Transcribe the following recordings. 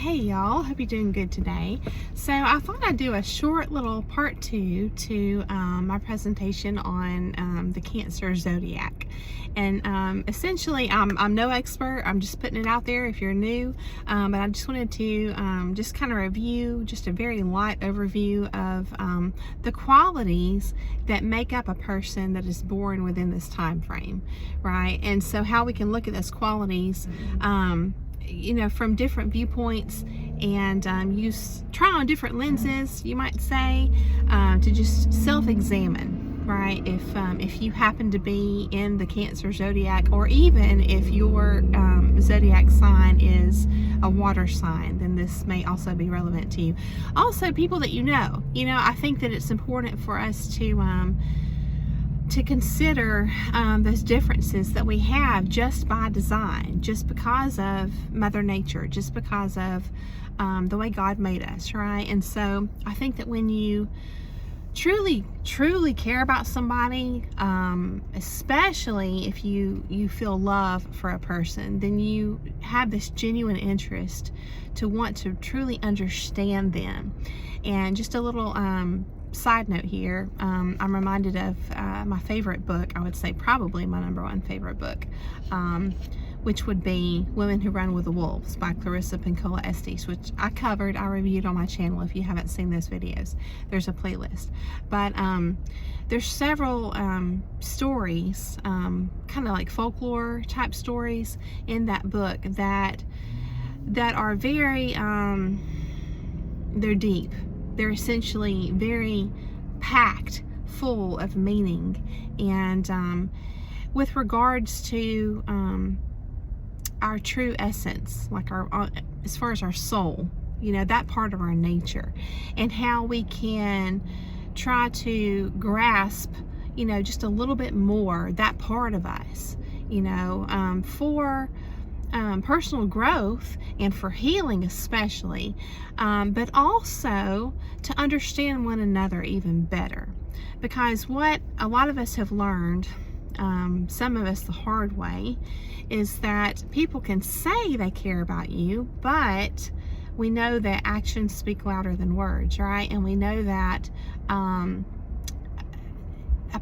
Hey y'all, hope you're doing good today. So I thought I'd do a short little part 2 to my presentation on the Cancer Zodiac. And essentially, I'm no expert. I'm just putting it out there if you're new. But I just wanted to just kind of review just a very light overview of the qualities that make up a person that is born within this time frame, right? And so how we can look at those qualities from different viewpoints and try on different lenses, you might say, to just self-examine, right? If you happen to be in the Cancer Zodiac, or even if your zodiac sign is a water sign, then this may also be relevant to you. Also, people that I think that it's important for us to consider those differences that we have just by design, just because of Mother Nature, just because of the way God made us, right? And so I think that when you truly care about somebody, especially if you feel love for a person, then you have this genuine interest to want to truly understand them. And just a little side note here, I'm reminded of my favorite book, I would say probably my #1 favorite book, which would be Women Who Run with the Wolves by Clarissa Pinkola Estes, which I reviewed on my channel. If you haven't seen those videos, there's a playlist. But there's several stories, kind of like folklore type stories in that book that are very, they're deep. They're essentially very packed full of meaning. And with regards to our true essence, like as far as our soul, that part of our nature, and how we can try to grasp, just a little bit more that part of us, for personal growth and for healing especially, but also to understand one another even better. Because what a lot of us have learned, some of us the hard way, is that people can say they care about you, but we know that actions speak louder than words, right? And we know that a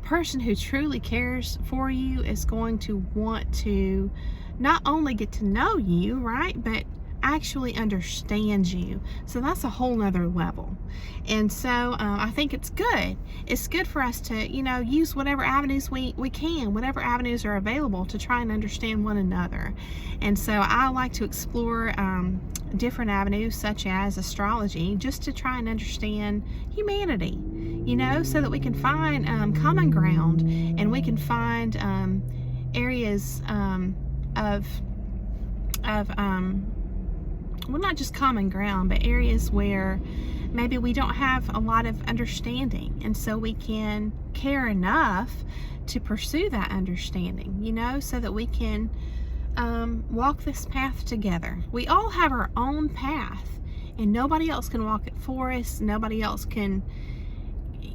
person who truly cares for you is going to want to not only get to know you, right, but actually understand you. So that's a whole nother level. And so I think it's good for us to use whatever avenues we can, whatever avenues are available, to try and understand one another. And so I like to explore different avenues such as astrology, just to try and understand humanity, so that we can find common ground, and we can find areas well, not just common ground, but areas where maybe we don't have a lot of understanding, and so we can care enough to pursue that understanding, so that we can walk this path together. We all have our own path, and nobody else can walk it for us. Nobody else can,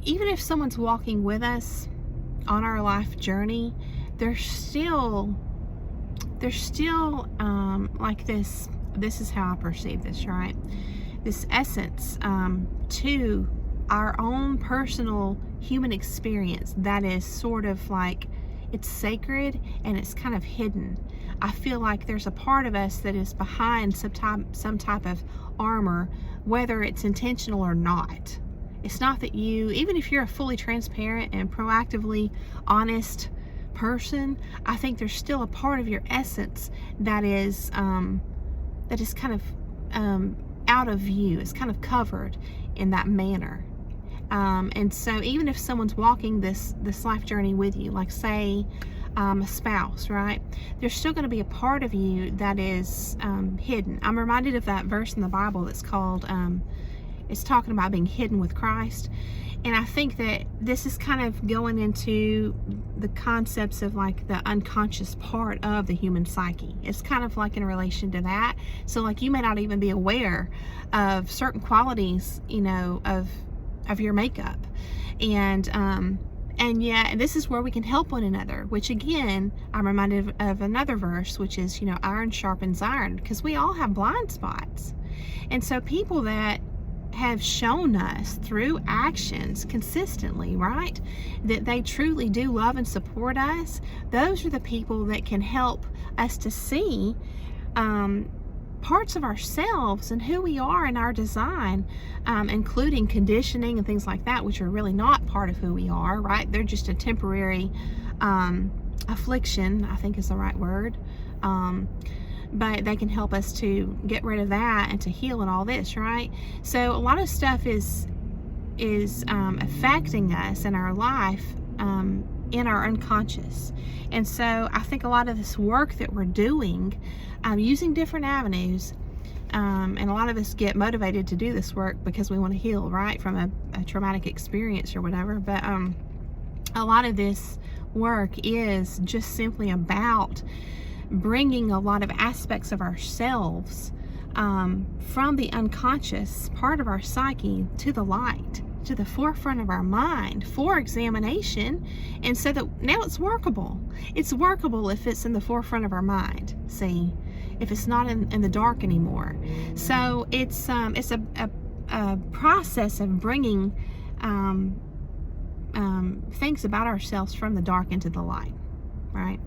even if someone's walking with us on our life journey, there's still like this is how I perceive this, right? This essence to our own personal human experience that is sort of like, it's sacred and it's kind of hidden. I feel like there's a part of us that is behind some type of armor, whether it's intentional or not. It's not that even if you're a fully transparent and proactively honest person, I think there's still a part of your essence that is kind of out of view. It's kind of covered in that manner. And so even if someone's walking this life journey with you, like say a spouse, right, there's still going to be a part of you that is hidden. I'm reminded of that verse in the Bible that's called, it's talking about being hidden with Christ. And I think that this is kind of going into the concepts of like the unconscious part of the human psyche. It's kind of like in relation to that. So like you may not even be aware of certain qualities, of your makeup. And yet this is where we can help one another, which again, I'm reminded of another verse, which is, iron sharpens iron, because we all have blind spots. And so people that have shown us through actions consistently, right, that they truly do love and support us, those are the people that can help us to see parts of ourselves and who we are in our design, including conditioning and things like that, which are really not part of who we are, right? They're just a temporary affliction, I think is the right word. But they can help us to get rid of that and to heal and all this, right? So a lot of stuff is affecting us in our life, in our unconscious. And so I think a lot of this work that we're doing, using different avenues, and a lot of us get motivated to do this work because we want to heal, right, from a traumatic experience or whatever. But a lot of this work is just simply about bringing a lot of aspects of ourselves from the unconscious part of our psyche to the light, to the forefront of our mind for examination, and so that now it's workable. It's workable if it's in the forefront of our mind, see, if it's not in the dark anymore. So it's a process of bringing things about ourselves from the dark into the light, right?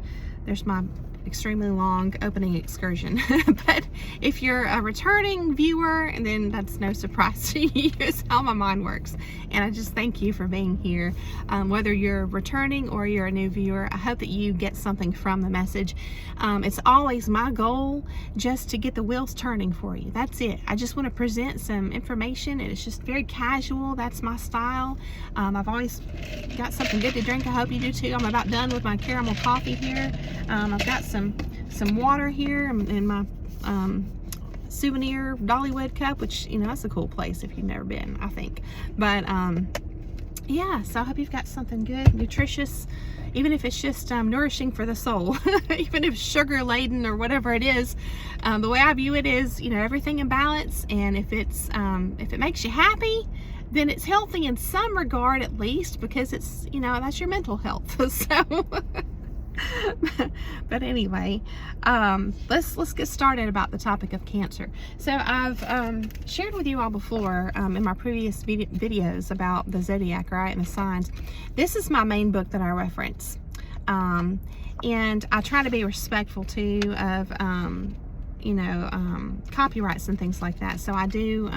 There's my extremely long opening excursion. But if you're a returning viewer, then that's no surprise to you. It's how my mind works. And I just thank you for being here. Whether you're returning or you're a new viewer, I hope that you get something from the message. It's always my goal just to get the wheels turning for you. That's it. I just want to present some information, and it's just very casual. That's my style. I've always got something good to drink. I hope you do too. I'm about done with my caramel coffee here. I've got some water here in my souvenir Dollywood cup, which, you know, that's a cool place if you've never been, I think. But yeah, so I hope you've got something good, nutritious, even if it's just nourishing for the soul, even if sugar laden or whatever it is. The way I view it is, you know, everything in balance, and if it makes you happy, then it's healthy in some regard, at least, because it's, you know, that's your mental health. So but anyway, let's get started about the topic of Cancer. So I've shared with you all before in my previous videos about the Zodiac, right, and the signs. This is my main book that I reference, and I try to be respectful too of you know, copyrights and things like that. So I do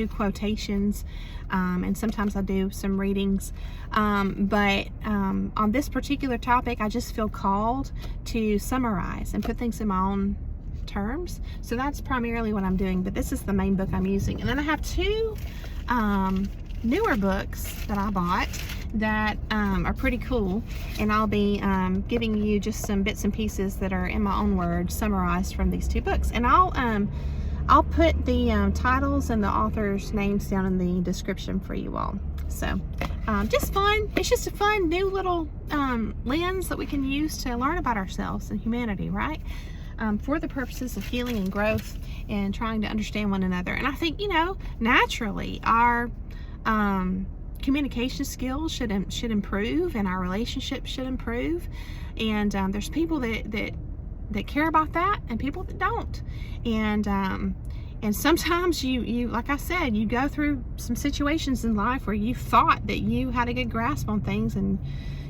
quotations, and sometimes I do some readings, but on this particular topic, I just feel called to summarize and put things in my own terms. So that's primarily what I'm doing, but this is the main book I'm using. And then I have two newer books that I bought that are pretty cool, and I'll be giving you just some bits and pieces that are in my own words summarized from these two books. And I'll put the titles and the authors' names down in the description for you all. So just fun. It's just a fun new little lens that we can use to learn about ourselves and humanity, right? For the purposes of healing and growth and trying to understand one another. And I think, you know, naturally our communication skills should improve, and our relationships should improve. And there's people that care about that, and people that don't. And sometimes you like I said, you go through some situations in life where you thought that you had a good grasp on things, and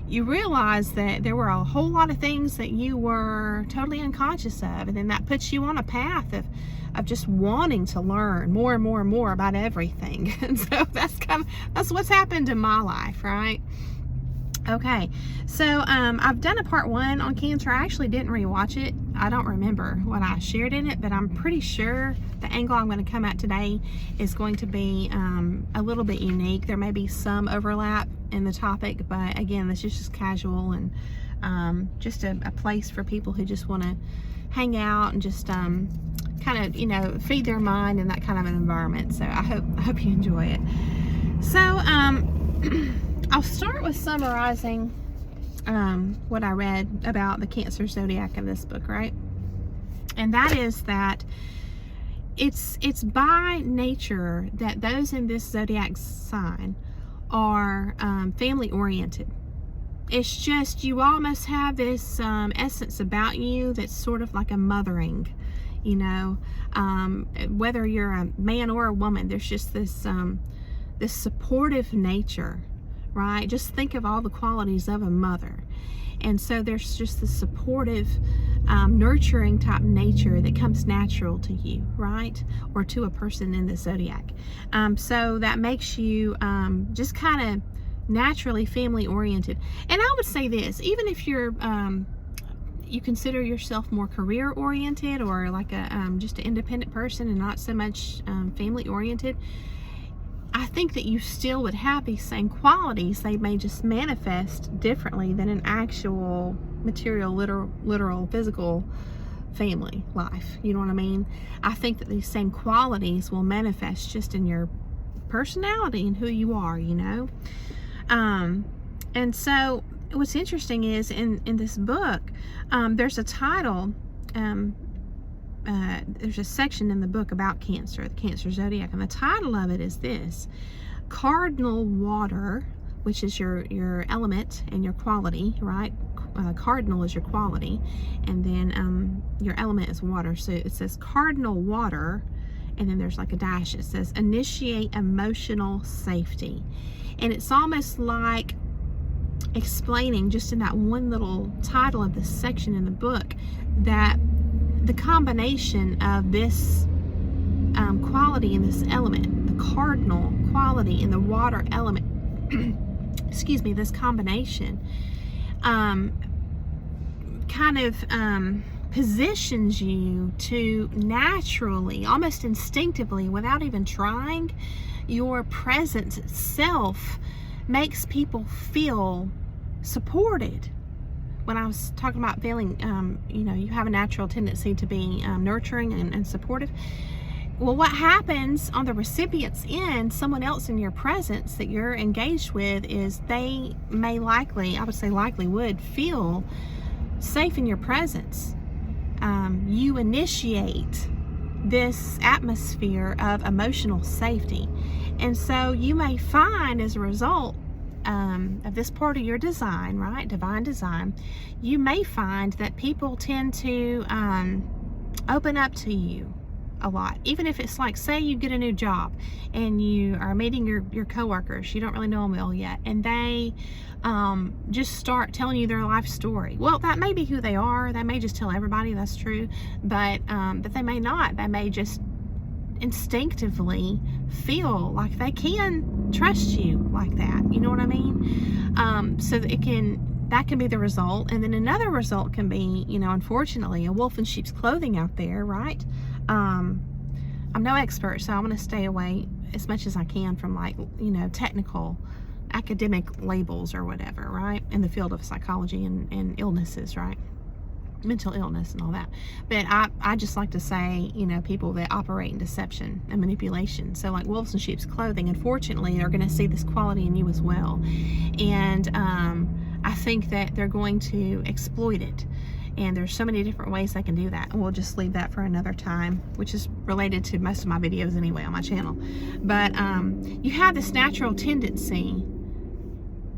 you realize that there were a whole lot of things that you were totally unconscious of, and then that puts you on a path of just wanting to learn more and more and more about everything. And so that's what's happened in my life, right? Okay, so I've done a part 1 on Cancer. I actually didn't rewatch it. I don't remember what I shared in it, but I'm pretty sure the angle I'm going to come at today is going to be a little bit unique. There may be some overlap in the topic, but again, this is just casual and just a place for people who just want to hang out and just kind of, you know, feed their mind in that kind of an environment. So I hope you enjoy it. So I'll start with summarizing what I read about the Cancer Zodiac in this book, right? And that is that it's by nature that those in this Zodiac sign are family oriented. It's just, you almost have this essence about you that's sort of like a mothering, you know, whether you're a man or a woman, there's just this supportive nature, right? Just think of all the qualities of a mother. And so there's just this supportive, nurturing type nature that comes natural to you, right? Or to a person in the zodiac. So that makes you just kind of naturally family oriented. And I would say this, even if you're you consider yourself more career oriented, or like a just an independent person and not so much family oriented, I think that you still would have these same qualities. They may just manifest differently than an actual material, literal, physical family life. You know what I mean? I think that these same qualities will manifest just in your personality and who you are, you know? And so what's interesting is in this book, there's a title, there's a section in the book about Cancer, the Cancer Zodiac, and the title of it is this: Cardinal Water, which is your element and your quality, right? Cardinal is your quality, and then your element is water. So it says cardinal water, and then there's like a dash. It says initiate emotional safety. And it's almost like explaining just in that one little title of this section in the book that the combination of this quality and this element, the cardinal quality and the water element, excuse me, this combination kind of positions you to naturally, almost instinctively, without even trying, your presence itself makes people feel supported. When I was talking about feeling, you know, you have a natural tendency to be nurturing and supportive. Well, what happens on the recipient's end, someone else in your presence that you're engaged with, is they may likely, I would say likely would, feel safe in your presence. You initiate this atmosphere of emotional safety. And so you may find, as a result of this part of your design, right, divine design, you may find that people tend to open up to you a lot. Even if it's like, say you get a new job and you are meeting your coworkers, you don't really know them well yet, and they just start telling you their life story. Well, that may be who they are. They may just tell everybody, that's true, but they may not. They may just instinctively feel like they can trust you like that. You know what I mean? So that that can be the result. And then another result can be, you know, unfortunately, a wolf in sheep's clothing out there, right? I'm no expert, so I'm going to stay away as much as I can from, like, you know, technical academic labels or whatever, right? In the field of psychology and illnesses, right? Mental illness and all that. But I just like to say, you know, people that operate in deception and manipulation. So like wolves in sheep's clothing, unfortunately, are going to see this quality in you as well. And I think that they're going to exploit it. And there's so many different ways they can do that. And we'll just leave that for another time, which is related to most of my videos anyway on my channel. But you have this natural tendency,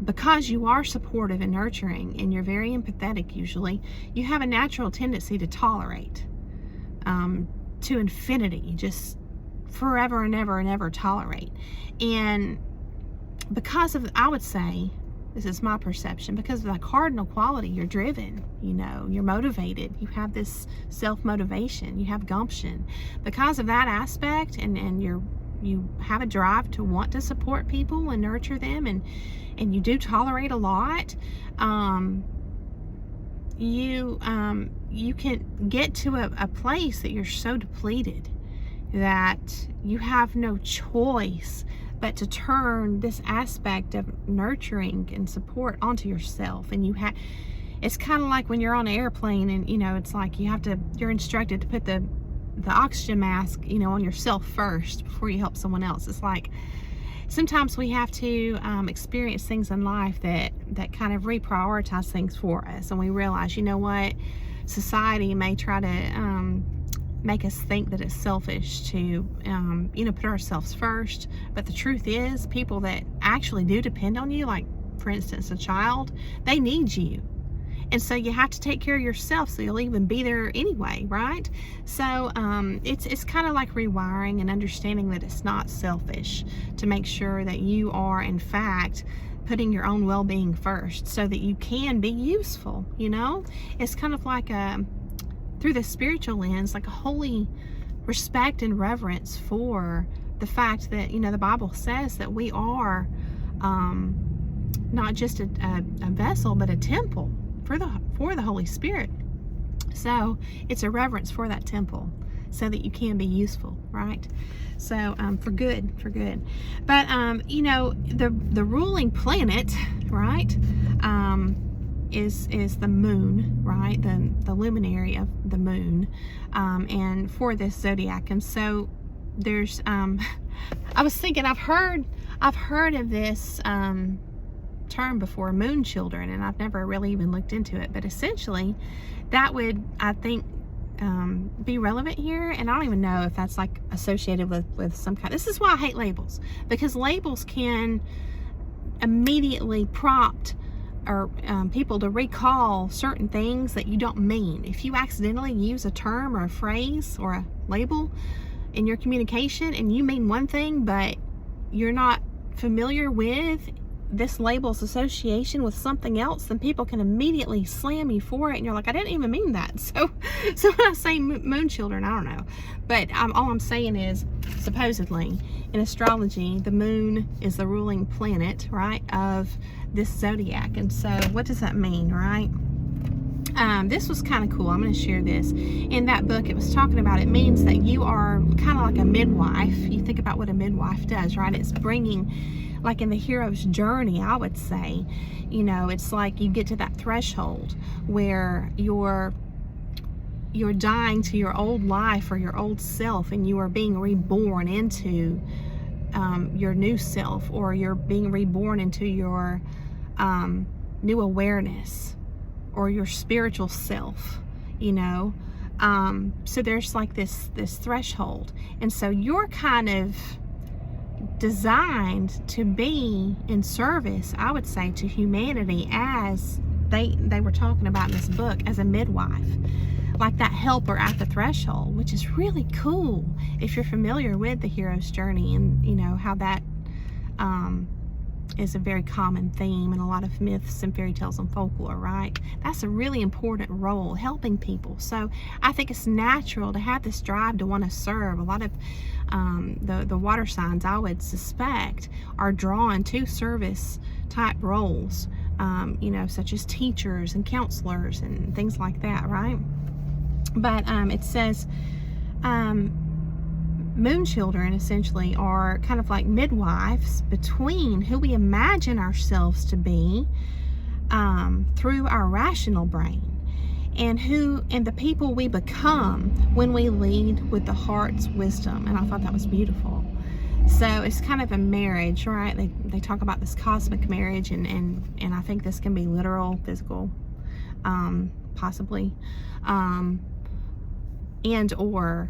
because you are supportive and nurturing and you're very empathetic usually, you have a natural tendency to tolerate to infinity, just forever and ever and ever tolerate. And because of, I would say, this is my perception, because of that cardinal quality, you're driven, you know, you're motivated, you have this self-motivation, you have gumption. Because of that aspect, and you have a drive to want to support people and nurture them, and you do tolerate a lot, you can get to a place that you're so depleted that you have no choice but to turn this aspect of nurturing and support onto yourself. And it's kind of like when you're on an airplane, and you know, it's like you're instructed to put the oxygen mask, you know, on yourself first before you help someone else. It's like sometimes we have to experience things in life that kind of reprioritize things for us, and we realize, you know what, society may try to make us think that it's selfish to you know, put ourselves first. But the truth is, people that actually do depend on you, like for instance a child, they need you. And so you have to take care of yourself so you'll even be there anyway, right? So it's kind of like rewiring and understanding that it's not selfish to make sure that you are, in fact, putting your own well-being first so that you can be useful, you know? It's kind of like through the spiritual lens, like a holy respect and reverence for the fact that, you know, the Bible says that we are not just a vessel, but a temple for the Holy Spirit. So it's a reverence for that temple so that you can be useful, right? So for good. But you know, the ruling planet, right, is the moon, right? The luminary of the moon, and for this zodiac. And so there's I was thinking, I've heard of this term before, moon children, and I've never really even looked into it, but essentially that would, I think, be relevant here. And I don't even know if that's like associated with some kind. This is why I hate labels, because labels can immediately prompt or people to recall certain things that you don't mean. If you accidentally use a term or a phrase or a label in your communication and you mean one thing but you're not familiar with this label's association with something else, then people can immediately slam you for it, and you're like, I didn't even mean that. So when I say moon children, I don't know, but all I'm saying is, supposedly in astrology, the moon is the ruling planet, right, of this zodiac. And so what does that mean, right? This was kind of cool. I'm going to share this. In that book, it was talking about, it means that you are kind of like a midwife. You think about what a midwife does, right? It's bringing, like in the hero's journey, I would say, you know, it's like you get to that threshold where you're dying to your old life or your old self, and you are being reborn into your new self, or you're being reborn into your new awareness or your spiritual self, you know. So there's like this threshold, and so you're kind of designed to be in service, I would say, to humanity, as they were talking about in this book, as a midwife, like that helper at the threshold, which is really cool if you're familiar with the hero's journey, and you know how that is a very common theme in a lot of myths and fairy tales and folklore, right? That's a really important role, helping people. So I think it's natural to have this drive to want to serve. A lot of the water signs, I would suspect, are drawn to service type roles, you know, such as teachers and counselors and things like that, right? But it says moon children essentially are kind of like midwives between who we imagine ourselves to be through our rational brain, and the people we become when we lead with the heart's wisdom. And I thought that was beautiful. So it's kind of a marriage, right? They talk about this cosmic marriage, and I think this can be literal, physical, possibly, and or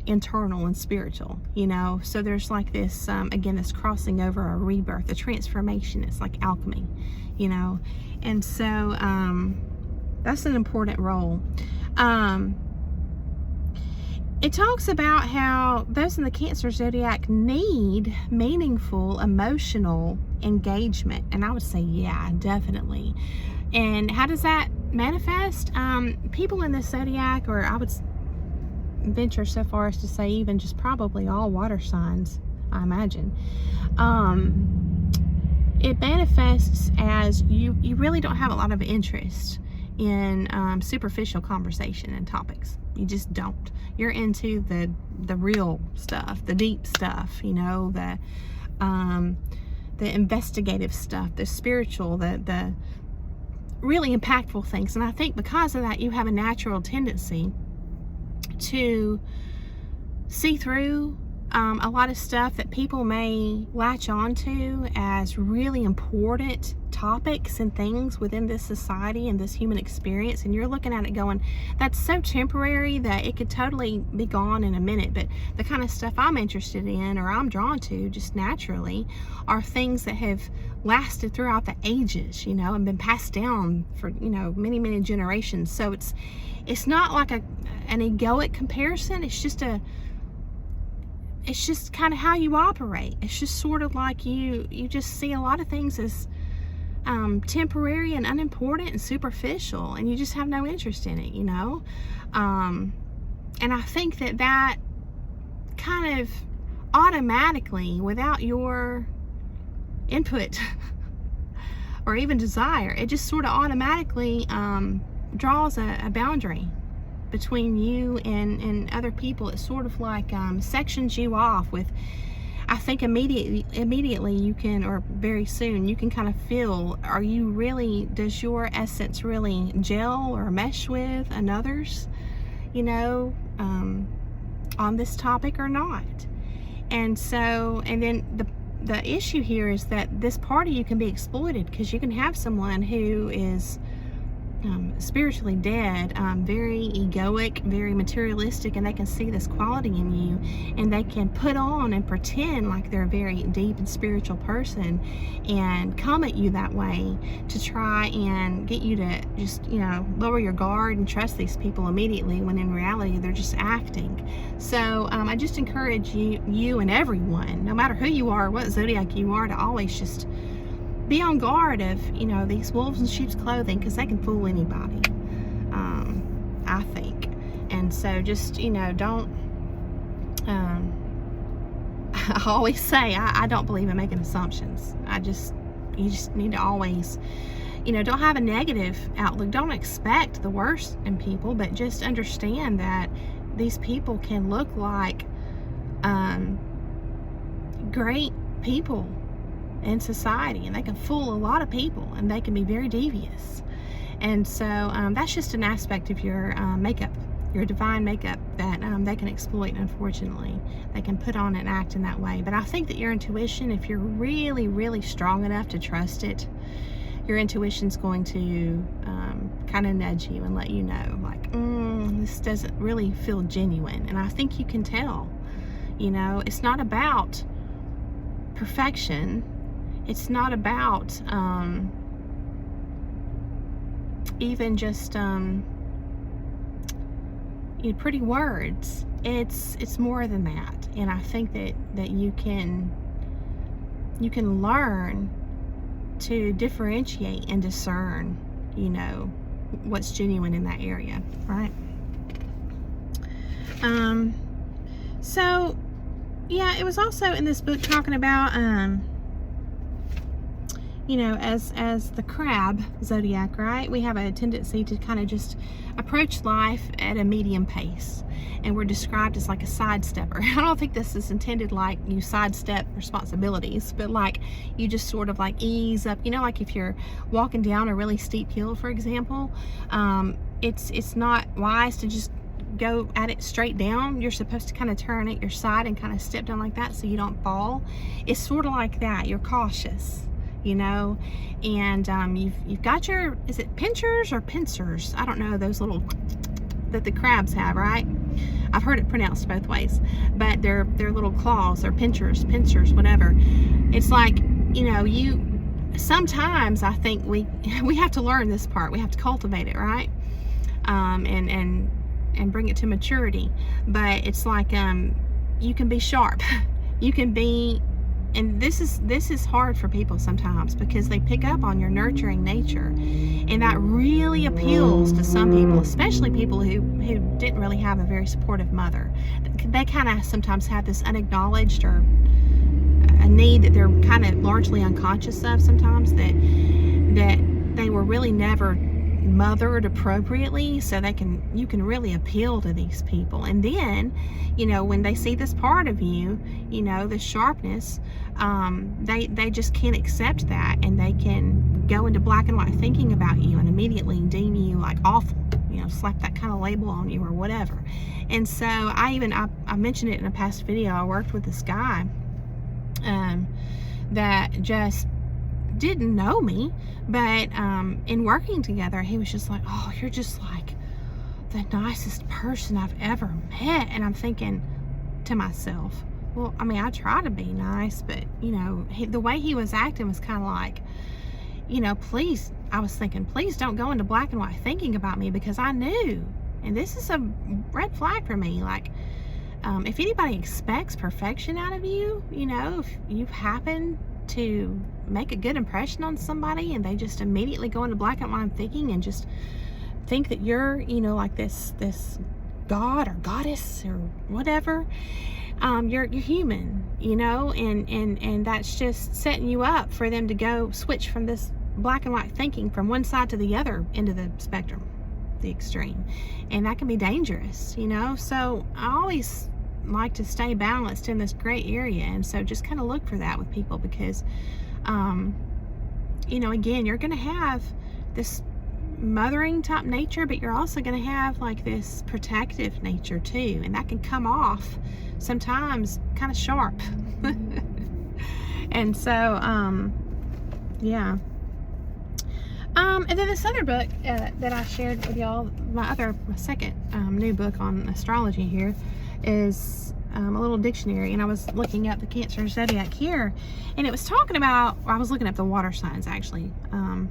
internal and spiritual, you know. So there's like this again, this crossing over, a rebirth, a transformation. It's like alchemy, you know. And so that's an important role. It talks about how those in the Cancer zodiac need meaningful emotional engagement, and I would say, yeah, definitely. And how does that manifest? People in the zodiac, or I would venture so far as to say even just probably all water signs, I imagine, it manifests as you really don't have a lot of interest in superficial conversation and topics. You just don't. You're into the real stuff, the deep stuff, you know, the investigative stuff, the spiritual, the really impactful things. And I think because of that, you have a natural tendency to see through a lot of stuff that people may latch onto as really important topics and things within this society and this human experience, and you're looking at it going, that's so temporary that it could totally be gone in a minute. But the kind of stuff I'm interested in, or I'm drawn to just naturally, are things that have lasted throughout the ages, you know, and been passed down for, you know, many generations. So it's not like an egoic comparison. It's just kind of how you operate. It's just sort of like you just see a lot of things as temporary and unimportant and superficial, and you just have no interest in it, you know. And I think that kind of automatically, without your input or even desire, it just sort of automatically draws a boundary between you and other people. It sort of like sections you off with, I think immediately you can, or very soon, you can kind of feel, does your essence really gel or mesh with another's, you know, on this topic or not? And so, and then the issue here is that this part of you can be exploited, because you can have someone who is spiritually dead, very egoic, very materialistic, and they can see this quality in you, and they can put on and pretend like they're a very deep and spiritual person and come at you that way to try and get you to just, you know, lower your guard and trust these people immediately, when in reality they're just acting. So I just encourage you and everyone, no matter who you are, what zodiac you are, to always just be on guard of, you know, these wolves in sheep's clothing, because they can fool anybody, I think. And so just, you know, don't, I always say, I don't believe in making assumptions. You just need to always, you know, don't have a negative outlook. Don't expect the worst in people, but just understand that these people can look like great people in society, and they can fool a lot of people, and they can be very devious. And so that's just an aspect of your makeup, your divine makeup, that they can exploit. Unfortunately, they can put on and act in that way. But I think that your intuition, if you're really strong enough to trust it, your intuition's going to kind of nudge you and let you know, like, this doesn't really feel genuine. And I think you can tell. You know, it's not about perfection. It's not about even just pretty words. It's more than that. And I think that you can learn to differentiate and discern, you know, what's genuine in that area, right? So yeah, it was also in this book talking about you know, as the crab zodiac, right? We have a tendency to kind of just approach life at a medium pace, and we're described as like a sidestepper. I don't think this is intended like you sidestep responsibilities, but like you just sort of like ease up, you know, like if you're walking down a really steep hill, for example, it's not wise to just go at it straight down. You're supposed to kind of turn at your side and kind of step down like that so you don't fall. It's sort of like that. You're cautious, you know, and you've got your, is it pinchers or pincers? I don't know, those little that the crabs have, right? I've heard it pronounced both ways, but they're little claws, or pincers, whatever. It's like, you know, sometimes I think we have to learn this part. We have to cultivate it, right? And bring it to maturity. But it's like you can be sharp. You can be, and this is hard for people sometimes, because they pick up on your nurturing nature, and that really appeals to some people, especially people who didn't really have a very supportive mother. They kind of sometimes have this unacknowledged, or a need that they're kind of largely unconscious of sometimes, that they were really never mothered appropriately, so you can really appeal to these people. And then, you know, when they see this part of you, you know, the sharpness, they just can't accept that, and they can go into black and white thinking about you and immediately deem you like awful, you know, slap that kind of label on you or whatever. And so I mentioned it in a past video. I worked with this guy that just didn't know me, but in working together, he was just like, oh, you're just like the nicest person I've ever met. And I'm thinking to myself, well, I mean, I try to be nice, but you know, the way he was acting was kind of like, you know, please, I was thinking, please don't go into black and white thinking about me, because I knew, and this is a red flag for me, like, if anybody expects perfection out of you, you know, if you happen to make a good impression on somebody and they just immediately go into black and white thinking and just think that you're, you know, like this god or goddess or whatever, you're human, you know, and that's just setting you up for them to go switch from this black and white thinking from one side to the other into the spectrum, the extreme, and that can be dangerous, you know. So I always like to stay balanced in this gray area, and so just kind of look for that with people, because you know, again, you're going to have this mothering type nature, but you're also going to have like this protective nature too, and that can come off sometimes kind of sharp. And so yeah. And then this other book that I shared with y'all, my second new book on astrology here, is a little dictionary, and I was looking up the Cancer Zodiac here, and it was talking about, I was looking up the water signs actually, and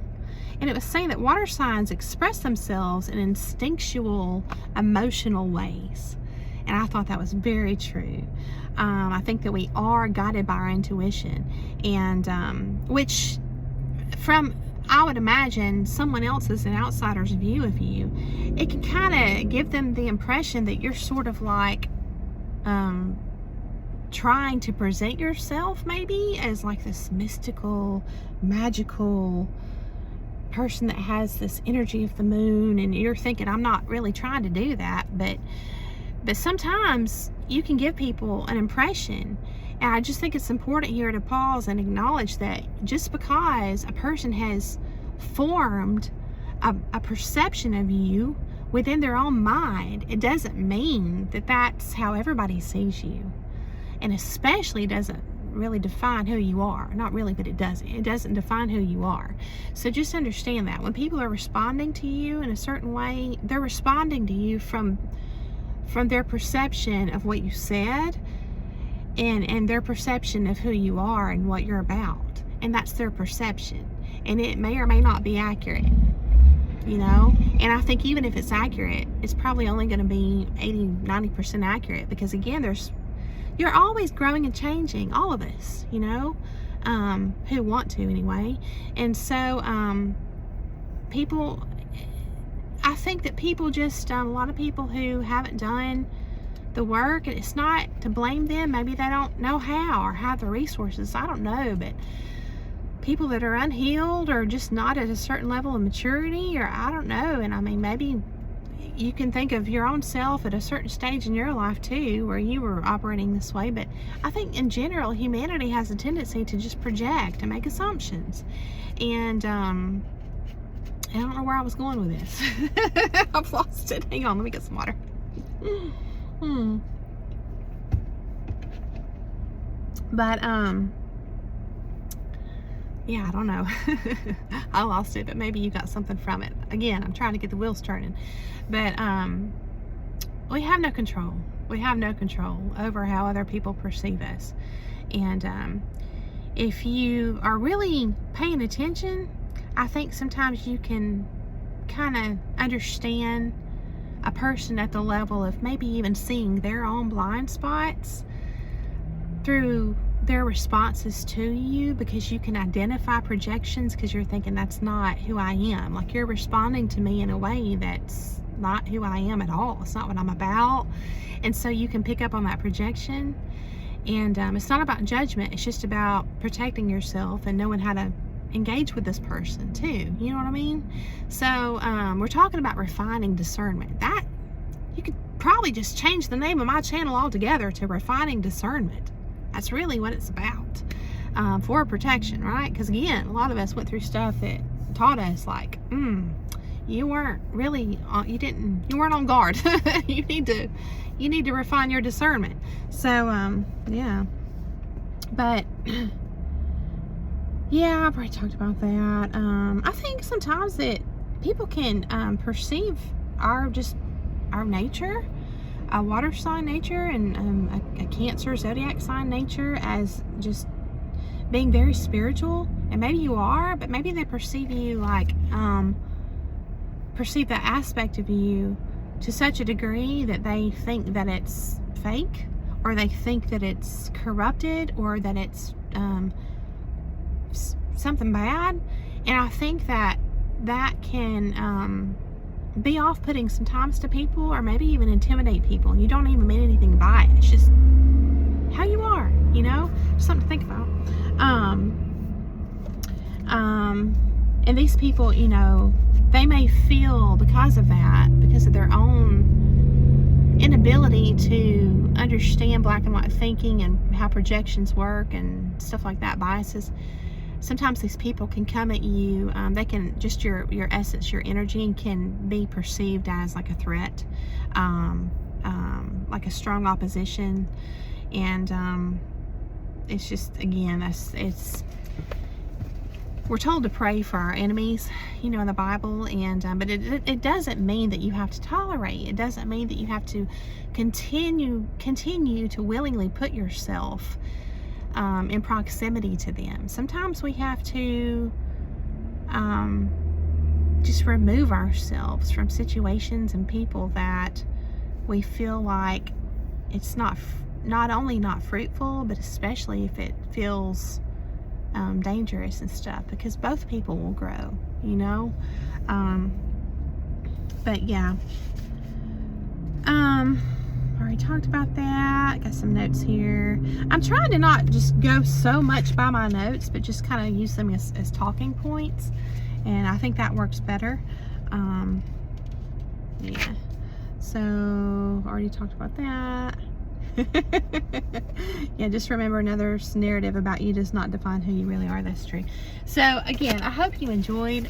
it was saying that water signs express themselves in instinctual, emotional ways. And I thought that was very true. I think that we are guided by our intuition, and which, from, I would imagine, someone else's, an outsider's view of you, it can kind of give them the impression that you're sort of like trying to present yourself maybe as like this mystical, magical person that has this energy of the moon, and you're thinking, I'm not really trying to do that, but sometimes you can give people an impression. And I just think it's important here to pause and acknowledge that just because a person has formed a perception of you within their own mind, it doesn't mean that that's how everybody sees you, and especially doesn't really define who you are. Not really, but it doesn't define who you are. So just understand that when people are responding to you in a certain way, they're responding to you from their perception of what you said, and their perception of who you are and what you're about, and that's their perception, and it may or may not be accurate, you know. And I think even if it's accurate, it's probably only going to be 80-90% accurate, because again, you're always growing and changing, all of us, you know, who want to anyway. And so people, I think that people just, a lot of people who haven't done the work, and it's not to blame them, maybe they don't know how or have the resources, I don't know, but people that are unhealed or just not at a certain level of maturity, or I don't know. And I mean, maybe you can think of your own self at a certain stage in your life too where you were operating this way, but I think in general humanity has a tendency to just project and make assumptions. And I don't know where I was going with this. I've lost it. Hang on, let me get some water. But yeah, I don't know. I lost it, but maybe you got something from it. Again, I'm trying to get the wheels turning. But we have no control. We have no control over how other people perceive us. And if you are really paying attention, I think sometimes you can kind of understand a person at the level of maybe even seeing their own blind spots through their responses to you, because you can identify projections, because you're thinking, that's not who I am. Like, you're responding to me in a way that's not who I am at all. It's not what I'm about. And so you can pick up on that projection. And it's not about judgment. It's just about protecting yourself and knowing how to engage with this person too. You know what I mean? So we're talking about refining discernment. That, you could probably just change the name of my channel altogether to Refining Discernment. That's really what it's about, for protection, right? Because again, a lot of us went through stuff that taught us, like, you weren't really you weren't on guard. you need to refine your discernment. So yeah, but yeah, I've already talked about that. I think sometimes that people can perceive our nature, a water sign nature, and a Cancer zodiac sign nature as just being very spiritual. And maybe you are, but maybe they perceive you like perceive that aspect of you to such a degree that they think that it's fake, or they think that it's corrupted, or that it's something bad. And I think that can be off-putting sometimes to people, or maybe even intimidate people, and you don't even mean anything by it. It's just how you are, you know, just something to think about. And these people, you know, they may feel because of that, because of their own inability to understand black and white thinking and how projections work and stuff like that, biases. Sometimes these people can come at you, they can, just your essence, your energy can be perceived as like a threat, like a strong opposition. And it's just, again, it's we're told to pray for our enemies, you know, in the Bible, and but it doesn't mean that you have to tolerate. It doesn't mean that you have to continue to willingly put yourself in proximity to them. Sometimes we have to just remove ourselves from situations and people that we feel like it's not only not fruitful, but especially if it feels dangerous and stuff, because both people will grow, you know. But yeah, already talked about that. Got some notes here. I'm trying to not just go so much by my notes, but just kind of use them as talking points, and I think that works better. Yeah, so already talked about that. Yeah, just remember, another narrative about you does not define who you really are. That's true. So again, I hope you enjoyed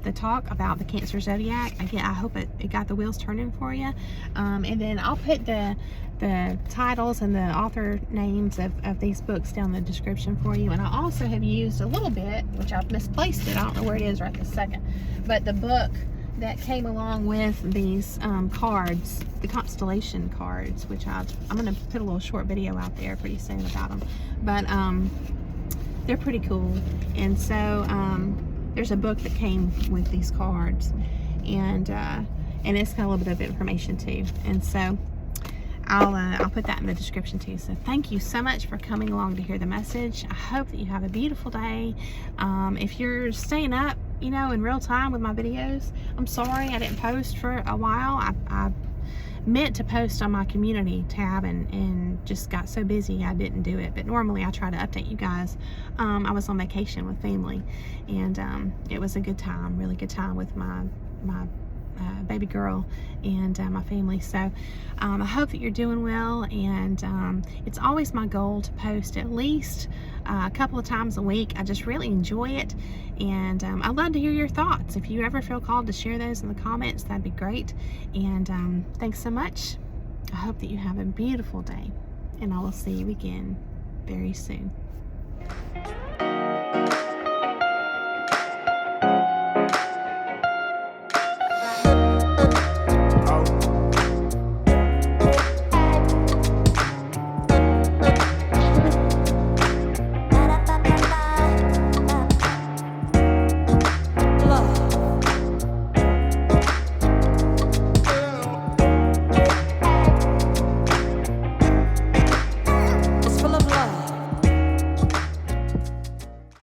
the talk about the Cancer zodiac. Again, I hope it got the wheels turning for you. And then I'll put the titles and the author names of these books down in the description for you. And I also have used a little bit, which I've misplaced it, I don't know where it is right this second, but the book that came along with these cards, the constellation cards, which I'm going to put a little short video out there pretty soon about them. But they're pretty cool. And so there's a book that came with these cards, and it's got a little bit of information too. And so I'll put that in the description too. So thank you so much for coming along to hear the message. I hope that you have a beautiful day. If you're staying up, you know, in real time with my videos, I'm sorry I didn't post for a while. I meant to post on my community tab and just got so busy I didn't do it. But normally I try to update you guys. I was on vacation with family, and it was a good time, really good time with my baby girl and my family. So I hope that you're doing well, and it's always my goal to post at least a couple of times a week. I just really enjoy it, and I'd love to hear your thoughts. If you ever feel called to share those in the comments, that'd be great. And thanks so much. I hope that you have a beautiful day, and I will see you again very soon.